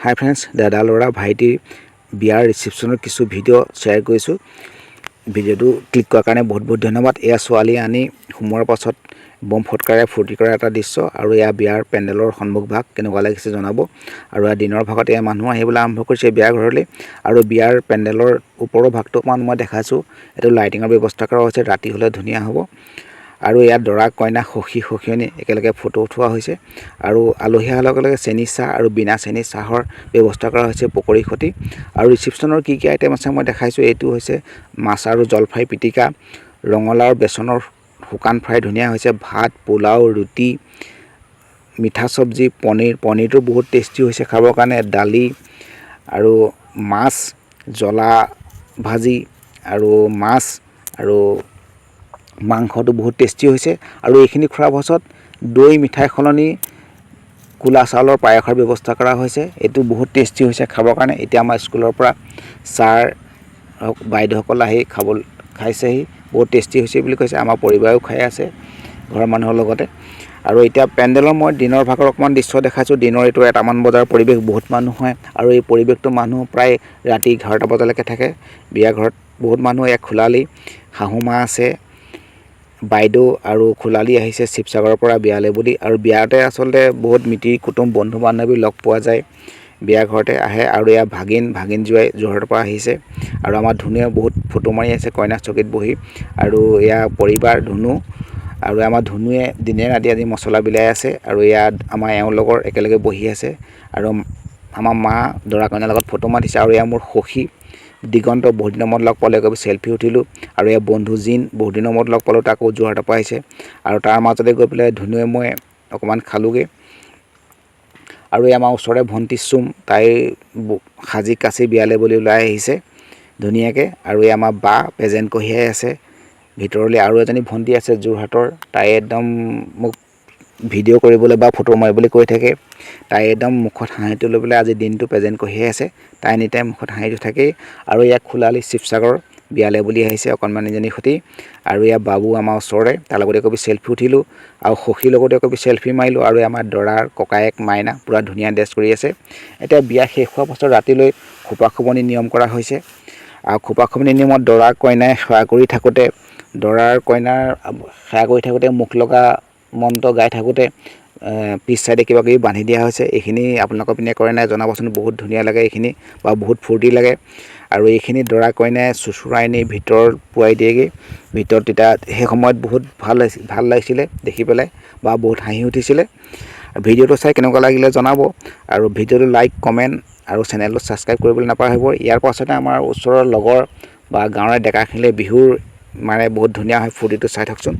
হাই friends, দাদা ল'ৰা ভাইটিৰ বিয়াৰ ৰিচিপশ্যনৰ কিছু ভিডিঅ' শ্বেয়াৰ কৰিছোঁ। ভিডিঅ'টো ক্লিক কৰাৰ কাৰণে বহুত বহুত ধন্যবাদ। এয়া ছোৱালী আনি সোমোৱাৰ পাছত বম ফটকাৰে ফূৰ্তি কৰা এটা দৃশ্য, আৰু এয়া বিয়াৰ পেণ্ডেলৰ সন্মুখ ভাগ কেনেকুৱা লাগিছে জনাব। আৰু দিনৰ ভাগত এয়া মানুহ আহিবলৈ আৰম্ভ কৰিছে বিয়াৰ ঘৰলৈ, আৰু বিয়াৰ পেণ্ডেলৰ ওপৰৰ ভাগটো অকণমান মই দেখাইছোঁ। এইটো লাইটিঙৰ ব্যৱস্থা কৰা হৈছে, ৰাতি হ'লে ধুনীয়া হ'ব। আৰু ইয়াত দৰা কইনা সখী-সখিয়নী একেলগে ফটো উঠোৱা হৈছে, আৰু আলহী অহাৰ লগে লগে চেনি চাহ আৰু বিনা চেনি চাহৰ ব্যৱস্থা কৰা হৈছে পকৰি সতি। আৰু ৰিচিপশ্যনৰ কি কি আইটেম আছে মই দেখাইছোঁ। এইটো হৈছে মাছ আৰু জলফাই পিটিকা, ৰঙালাওৰ বেচনৰ শুকান ফ্ৰাই ধুনীয়া হৈছে, ভাত, পোলাও, ৰুটি, মিঠা চব্জি, পনীৰটো বহুত টেষ্টি হৈছে খাবৰ কাৰণে, দালি আৰু মাছ, জ্বলা ভাজি আৰু মাছ আৰু মাংসটো বহুত টেষ্টি হৈছে। আৰু এইখিনি খোৱাৰ পাছত দৈ মিঠাই সলনি কোলা চাউলৰ পায়সৰ ব্যৱস্থা কৰা হৈছে। এইটো বহুত টেষ্টি হৈছে খাবৰ কাৰণে। এতিয়া আমাৰ স্কুলৰ পৰা ছাৰ বাইদেউসকল আহি খাইছেহি, বহুত টেষ্টি হৈছে বুলি কৈছে। আমাৰ পৰিবাৰেও খাই আছে ঘৰৰ মানুহৰ লগতে। আৰু এতিয়া পেণ্ডেলৰ মই দিনৰ ভাগৰ অকণমান দৃশ্য দেখাইছোঁ। দিনৰ এইটো 1টামান বজাৰ পৰিৱেশ, বহুত মানুহ হয়, আৰু এই পৰিৱেশটো মানুহ প্ৰায় ৰাতি 11টা বজালৈকে থাকে। বিয়া ঘৰত বহুত মানুহ, এক খোলালি শাহুমা আছে, বাইদেউ আৰু খোলালি আহিছে শিৱসাগৰৰ পৰা বিয়ালৈ বুলি। আৰু বিয়াতে আচলতে বহুত মিতিৰ কুটুম বন্ধু বান্ধৱী লগ পোৱা যায়, বিয়া ঘৰতে আহে। আৰু এয়া ভাগিন জোৱাই যোৰহাটৰ পৰা আহিছে, আৰু আমাৰ ধুনুৱে বহুত ফটো মাৰি আছে কইনা চকীত বহি। আৰু এয়া পৰিবাৰ ধুনু, আৰু আমাৰ ধুনুৱে দিনে ৰাতি আজি মছলা বিলাই আছে। আৰু ইয়াত আমাৰ এওঁৰ লগৰ একেলগে বহি আছে, আৰু আমাৰ মা দৰা কইনাৰ লগত ফটো মাতিছে। আৰু এয়া মোৰ সখী দিগন্ত, বহুত দিনৰ মূৰত লগ পালোঁ, একেবাৰে চেল্ফি উঠিলোঁ। আৰু এয়া বন্ধু জিন, বহুত দিনৰ মূৰত লগ পালোঁ, তাকো যোৰহাটৰ পৰা আহিছে। আৰু তাৰ মাজতে গৈ পেলাই ধুনুৱে মই অকণমান খালোঁগৈ। আৰু এই আমাৰ ওচৰৰে ভণ্টি চুম, তাই সাজি কাচি বিয়ালৈ বুলি ওলাই আহিছে ধুনীয়াকৈ। আৰু এই আমাৰ বা প্ৰেজেণ্ট কঢ়িয়াই আছে ভিতৰলৈ। আৰু এজনী ভণ্টি আছে যোৰহাটৰ, তাই একদম মোক ভিডিঅ' কৰিবলৈ বা ফটো মাৰিবলৈ কৈ থাকে। তাই একদম মুখত হাঁহিটো লৈ পেলাই আজি দিনটো প্ৰেজেণ্ট কঢ়িয়াই আছে, তাই এনিটাইম মুখত হাঁহিটো থাকেই। আৰু ইয়াক খোলালি শিৱসাগৰ বিয়ালৈ বুলি আহিছে অকণমানিজনীৰ সৈতে। আৰু এয়া বাবু আমাৰ ওচৰৰে, তাৰ লগতে একবি চেল্ফি উঠিলোঁ, আৰু সখীৰ লগতে একবি চেল্ফি মাৰিলোঁ। আৰু আমাৰ দৰাৰ ককায়েক মাইনা পূৰা ধুনীয়া ড্ৰেছ কৰি আছে। এতিয়া বিয়া শেষ হোৱাৰ পাছত ৰাতিলৈ খোপা খোবনি নিয়ম কৰা হৈছে। আৰু খোপা খোবনি নিয়মত দৰা কইনাই সেৱা কৰি থাকোঁতে, মুখ লগা মন্ত্ৰ গাই থাকোঁতে পিছ চাইডে কিবা কিবি বান্ধি দিয়া হৈছে। এইখিনি আপোনালোকৰ পিনে কৰে নাই জনাবচোন, বহুত ধুনীয়া লাগে এইখিনি, বা বহুত ফূৰ্তি লাগে। আৰু এইখিনি দৰা কইনাই চুচুৰাই নি ভিতৰত পোৱাই দিয়েগৈ ভিতৰত। তেতিয়া সেই সময়ত বহুত ভাল লাগিছিলে দেখি পেলাই, বা বহুত হাঁহি উঠিছিলে। ভিডিঅ'টো চাই কেনেকুৱা লাগিলে জনাব, আৰু ভিডিঅ'টো লাইক কমেণ্ট আৰু চেনেলটো ছাবস্ক্ৰাইব কৰিবলৈ নাপাহৰিব। ইয়াৰ পাছতে আমাৰ ওচৰৰ লগৰ বা গাঁৱৰে ডেকাখিনিলে বিহুৰ মানে বহুত ধুনীয়া হয়, ফূৰ্তিটো চাই থাকচোন।